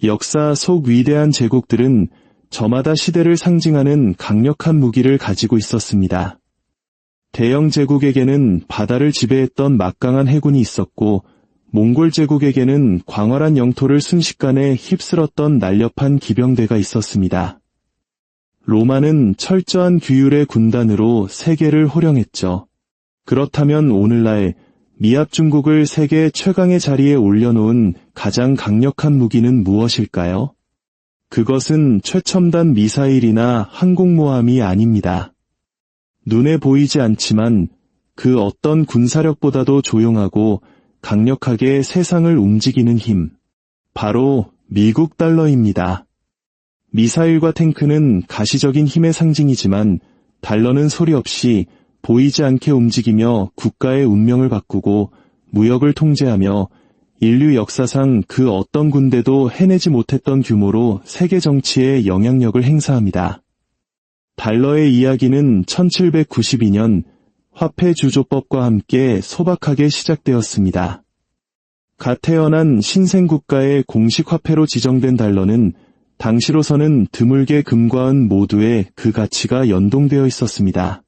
역사 속 위대한 제국들은 저마다 시대를 상징하는 강력한 무기를 가지고 있었습니다. 대영 제국에게는 바다를 지배했던 막강한 해군이 있었고, 몽골 제국에게는 광활한 영토를 순식간에 휩쓸었던 날렵한 기병대가 있었습니다. 로마는 철저한 규율의 군단으로 세계를 호령했죠. 그렇다면 오늘날 미합 중국을 세계 최강의 자리에 올려놓은 가장 강력한 무기는 무엇일까요? 그것은 최첨단 미사일이나 항공모함이 아닙니다. 눈에 보이지 않지만 그 어떤 군사력보다도 조용하고 강력하게 세상을 움직이는 힘, 바로 미국 달러입니다. 미사일과 탱크는 가시적인 힘의 상징이지만 달러는 소리 없이 보이지 않게 움직이며 국가의 운명을 바꾸고 무역을 통제하며 인류 역사상 그 어떤 군대도 해내지 못했던 규모로 세계 정치에 영향력을 행사합니다. 달러의 이야기는 1792년 화폐 주조법과 함께 소박하게 시작되었습니다. 갓 태어난 신생국가의 공식 화폐로 지정된 달러는 당시로서는 드물게 금과 은 모두에 그 가치가 연동되어 있었습니다.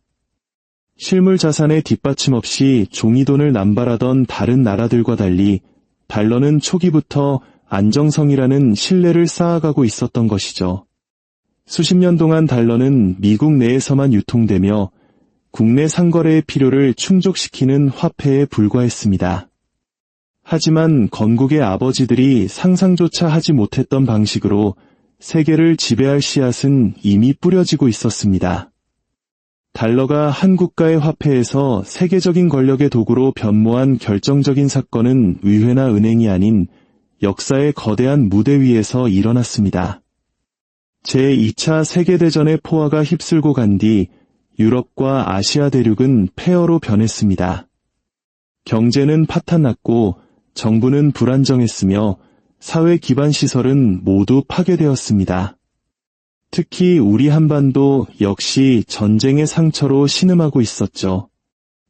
실물 자산의 뒷받침 없이 종이돈을 남발하던 다른 나라들과 달리 달러는 초기부터 안정성이라는 신뢰를 쌓아가고 있었던 것이죠. 수십 년 동안 달러는 미국 내에서만 유통되며 국내 상거래의 필요를 충족시키는 화폐에 불과했습니다. 하지만 건국의 아버지들이 상상조차 하지 못했던 방식으로 세계를 지배할 씨앗은 이미 뿌려지고 있었습니다. 달러가 한 국가의 화폐에서 세계적인 권력의 도구로 변모한 결정적인 사건은 의회나 은행이 아닌 역사의 거대한 무대 위에서 일어났습니다. 제2차 세계대전의 포화가 휩쓸고 간 뒤 유럽과 아시아 대륙은 폐허로 변했습니다. 경제는 파탄났고 정부는 불안정했으며 사회 기반 시설은 모두 파괴되었습니다. 특히 우리 한반도 역시 전쟁의 상처로 신음하고 있었죠.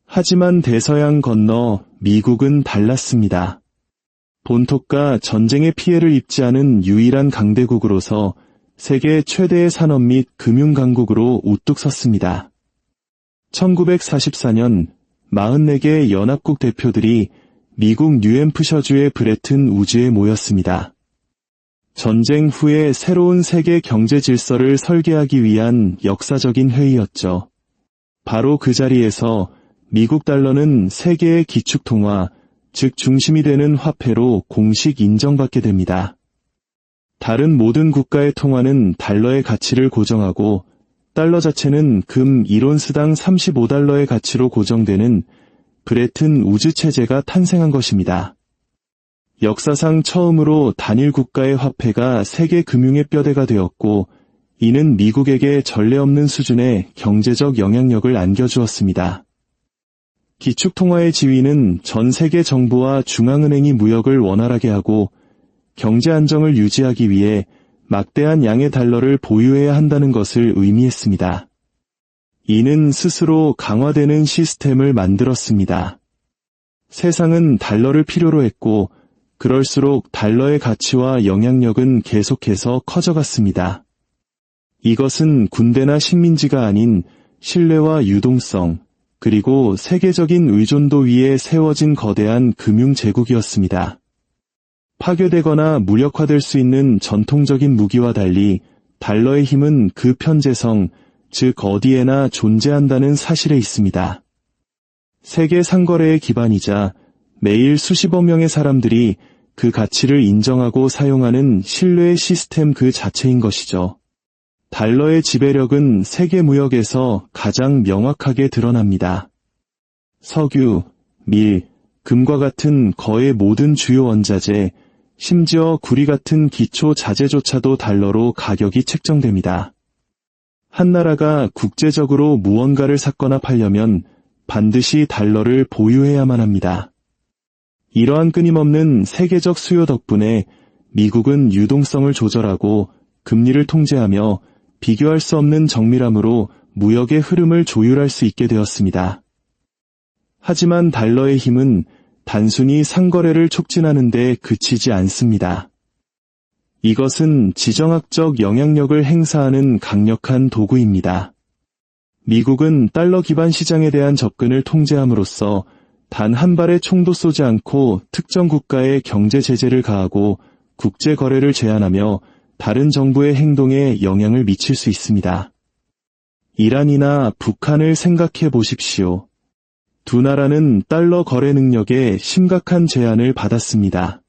하지만 대서양 건너 미국은 달랐습니다. 본토가 전쟁의 피해를 입지 않은 유일한 강대국으로서 세계 최대의 산업 및 금융 강국으로 우뚝 섰습니다. 1944년 44개 연합국 대표들이 미국 뉴햄프셔주의 브레튼 우즈에 모였습니다. 전쟁 후에 새로운 세계 경제 질서를 설계하기 위한 역사적인 회의였죠. 바로 그 자리에서 미국 달러는 세계의 기축통화, 즉 중심이 되는 화폐로 공식 인정받게 됩니다. 다른 모든 국가의 통화는 달러의 가치를 고정하고 달러 자체는 금 1온스당 35달러의 가치로 고정되는 브레튼 우즈 체제가 탄생한 것입니다. 역사상 처음으로 단일 국가의 화폐가 세계 금융의 뼈대가 되었고 이는 미국에게 전례 없는 수준의 경제적 영향력을 안겨주었습니다. 기축통화의 지위는 전 세계 정부와 중앙은행이 무역을 원활하게 하고 경제 안정을 유지하기 위해 막대한 양의 달러를 보유해야 한다는 것을 의미했습니다. 이는 스스로 강화되는 시스템을 만들었습니다. 세상은 달러를 필요로 했고 그럴수록 달러의 가치와 영향력은 계속해서 커져갔습니다. 이것은 군대나 식민지가 아닌 신뢰와 유동성, 그리고 세계적인 의존도 위에 세워진 거대한 금융제국이었습니다. 파괴되거나 무력화될 수 있는 전통적인 무기와 달리 달러의 힘은 그 편재성, 즉 어디에나 존재한다는 사실에 있습니다. 세계 상거래의 기반이자 매일 수십억 명의 사람들이 그 가치를 인정하고 사용하는 신뢰의 시스템 그 자체인 것이죠. 달러의 지배력은 세계 무역에서 가장 명확하게 드러납니다. 석유, 밀, 금과 같은 거의 모든 주요 원자재, 심지어 구리 같은 기초 자재조차도 달러로 가격이 책정됩니다. 한 나라가 국제적으로 무언가를 샀거나 팔려면 반드시 달러를 보유해야만 합니다. 이러한 끊임없는 세계적 수요 덕분에 미국은 유동성을 조절하고 금리를 통제하며 비교할 수 없는 정밀함으로 무역의 흐름을 조율할 수 있게 되었습니다. 하지만 달러의 힘은 단순히 상거래를 촉진하는 데 그치지 않습니다. 이것은 지정학적 영향력을 행사하는 강력한 도구입니다. 미국은 달러 기반 시장에 대한 접근을 통제함으로써 단 한 발의 총도 쏘지 않고 특정 국가의 경제 제재를 가하고 국제 거래를 제한하며 다른 정부의 행동에 영향을 미칠 수 있습니다. 이란이나 북한을 생각해 보십시오. 두 나라는 달러 거래 능력에 심각한 제한을 받았습니다.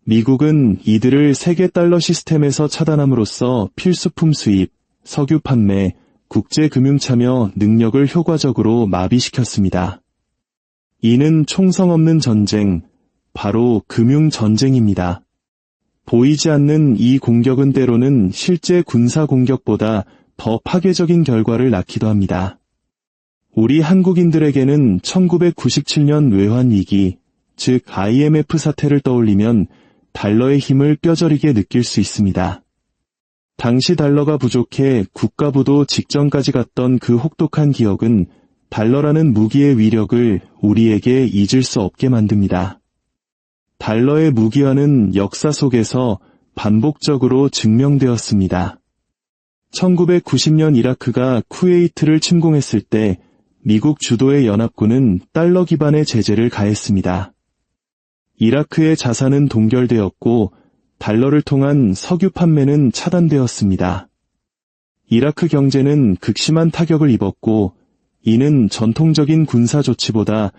미국은 이들을 세계 달러 시스템에서 차단함으로써 필수품 수입, 석유 판매, 국제 금융 참여 능력을 효과적으로 마비시켰습니다. 이는 총성 없는 전쟁, 바로 금융 전쟁입니다. 보이지 않는 이 공격은 때로는 실제 군사 공격보다 더 파괴적인 결과를 낳기도 합니다. 우리 한국인들에게는 1997년 외환위기, 즉 IMF 사태를 떠올리면 달러의 힘을 뼈저리게 느낄 수 있습니다. 당시 달러가 부족해 국가부도 직전까지 갔던 그 혹독한 기억은 달러라는 무기의 위력을 우리에게 잊을 수 없게 만듭니다. 달러의 무기화는 역사 속에서 반복적으로 증명되었습니다. 1990년 이라크가 쿠웨이트를 침공했을 때 미국 주도의 연합군은 달러 기반의 제재를 가했습니다. 이라크의 자산은 동결되었고 달러를 통한 석유 판매는 차단되었습니다. 이라크 경제는 극심한 타격을 입었고 이는 전통적인 군사 조치보다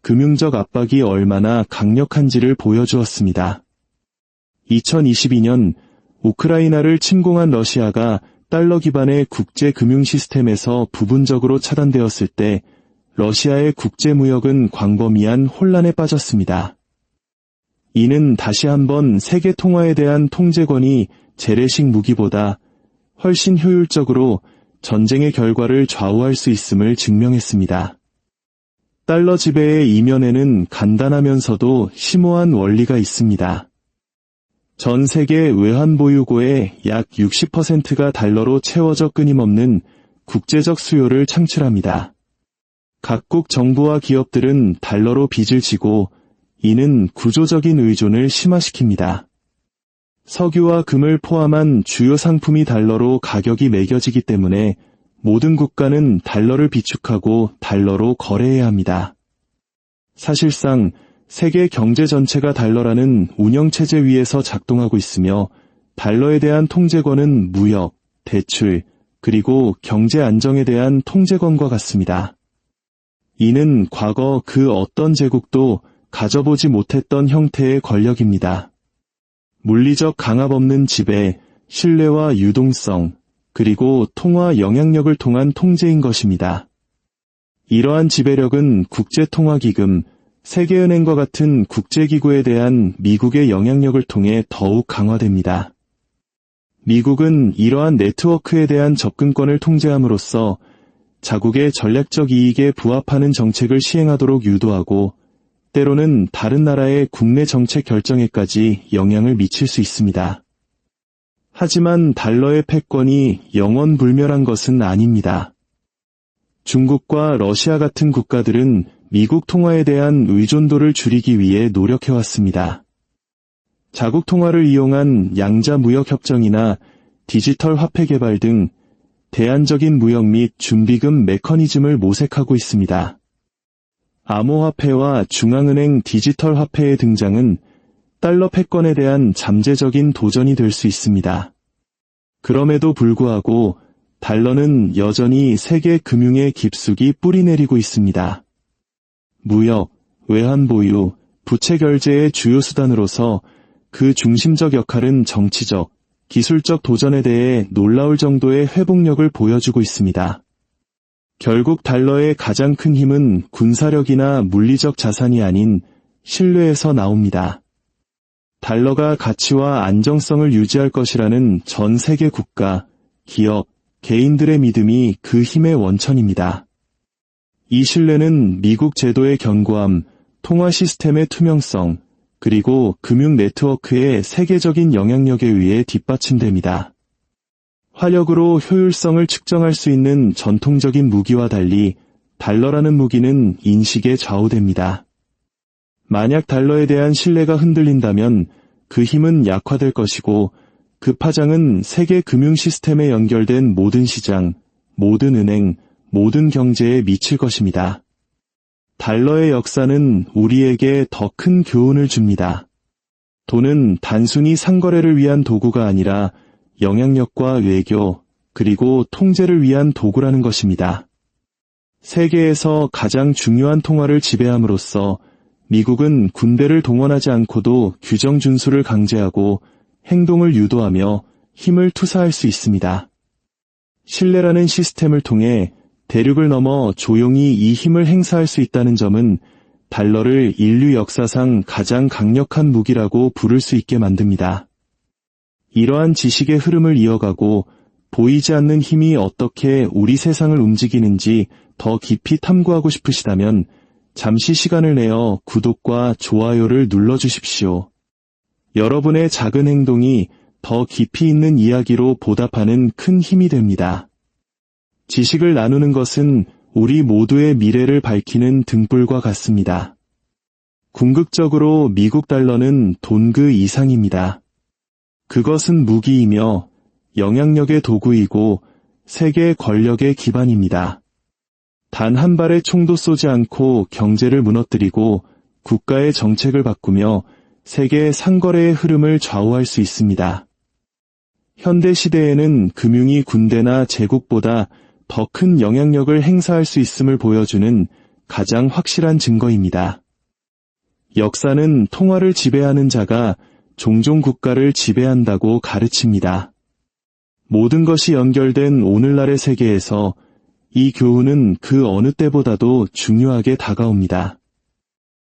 금융적 압박이 얼마나 강력한지를 보여주었습니다. 2022년 우크라이나를 침공한 러시아가 달러 기반의 국제 금융 시스템에서 부분적으로 차단되었을 때 러시아의 국제 무역은 광범위한 혼란에 빠졌습니다. 이는 다시 한번 세계 통화에 대한 통제권이 재래식 무기보다 훨씬 효율적으로 전쟁의 결과를 좌우할 수 있음을 증명했습니다. 달러 지배의 이면에는 간단하면서도 심오한 원리가 있습니다. 전 세계 외환보유고의 약 60%가 달러로 채워져 끊임없는 국제적 수요를 창출합니다. 각국 정부와 기업들은 달러로 빚을 지고 이는 구조적인 의존을 심화시킵니다. 석유와 금을 포함한 주요 상품이 달러로 가격이 매겨지기 때문에 모든 국가는 달러를 비축하고 달러로 거래해야 합니다. 사실상 세계 경제 전체가 달러라는 운영체제 위에서 작동하고 있으며 달러에 대한 통제권은 무역, 대출, 그리고 경제 안정에 대한 통제권과 같습니다. 이는 과거 그 어떤 제국도 가져보지 못했던 형태의 권력입니다. 물리적 강압 없는 지배, 신뢰와 유동성, 그리고 통화 영향력을 통한 통제인 것입니다. 이러한 지배력은 국제통화기금, 세계은행과 같은 국제기구에 대한 미국의 영향력을 통해 더욱 강화됩니다. 미국은 이러한 네트워크에 대한 접근권을 통제함으로써 자국의 전략적 이익에 부합하는 정책을 시행하도록 유도하고 때로는 다른 나라의 국내 정책 결정에까지 영향을 미칠 수 있습니다. 하지만 달러의 패권이 영원불멸한 것은 아닙니다. 중국과 러시아 같은 국가들은 미국 통화에 대한 의존도를 줄이기 위해 노력해왔습니다. 자국 통화를 이용한 양자 무역 협정이나 디지털 화폐 개발 등 대안적인 무역 및 준비금 메커니즘을 모색하고 있습니다. 암호화폐와 중앙은행 디지털 화폐의 등장은 달러 패권에 대한 잠재적인 도전이 될 수 있습니다. 그럼에도 불구하고 달러는 여전히 세계 금융의 깊숙이 뿌리내리고 있습니다. 무역, 외환 보유, 부채 결제의 주요 수단으로서 그 중심적 역할은 정치적, 기술적 도전에 대해 놀라울 정도의 회복력을 보여주고 있습니다. 결국 달러의 가장 큰 힘은 군사력이나 물리적 자산이 아닌 신뢰에서 나옵니다. 달러가 가치와 안정성을 유지할 것이라는 전 세계 국가, 기업, 개인들의 믿음이 그 힘의 원천입니다. 이 신뢰는 미국 제도의 견고함, 통화 시스템의 투명성, 그리고 금융 네트워크의 세계적인 영향력에 의해 뒷받침됩니다. 화력으로 효율성을 측정할 수 있는 전통적인 무기와 달리 달러라는 무기는 인식에 좌우됩니다. 만약 달러에 대한 신뢰가 흔들린다면 그 힘은 약화될 것이고 그 파장은 세계 금융 시스템에 연결된 모든 시장, 모든 은행, 모든 경제에 미칠 것입니다. 달러의 역사는 우리에게 더 큰 교훈을 줍니다. 돈은 단순히 상거래를 위한 도구가 아니라 영향력과 외교, 그리고 통제를 위한 도구라는 것입니다. 세계에서 가장 중요한 통화를 지배함으로써 미국은 군대를 동원하지 않고도 규정 준수를 강제하고 행동을 유도하며 힘을 투사할 수 있습니다. 신뢰라는 시스템을 통해 대륙을 넘어 조용히 이 힘을 행사할 수 있다는 점은 달러를 인류 역사상 가장 강력한 무기라고 부를 수 있게 만듭니다. 이러한 지식의 흐름을 이어가고 보이지 않는 힘이 어떻게 우리 세상을 움직이는지 더 깊이 탐구하고 싶으시다면 잠시 시간을 내어 구독과 좋아요를 눌러주십시오. 여러분의 작은 행동이 더 깊이 있는 이야기로 보답하는 큰 힘이 됩니다. 지식을 나누는 것은 우리 모두의 미래를 밝히는 등불과 같습니다. 궁극적으로 미국 달러는 돈 그 이상입니다. 그것은 무기이며 영향력의 도구이고 세계 권력의 기반입니다. 단 한 발의 총도 쏘지 않고 경제를 무너뜨리고 국가의 정책을 바꾸며 세계 상거래의 흐름을 좌우할 수 있습니다. 현대 시대에는 금융이 군대나 제국보다 더 큰 영향력을 행사할 수 있음을 보여주는 가장 확실한 증거입니다. 역사는 통화를 지배하는 자가 종종 국가를 지배한다고 가르칩니다. 모든 것이 연결된 오늘날의 세계에서 이 교훈은 그 어느 때보다도 중요하게 다가옵니다.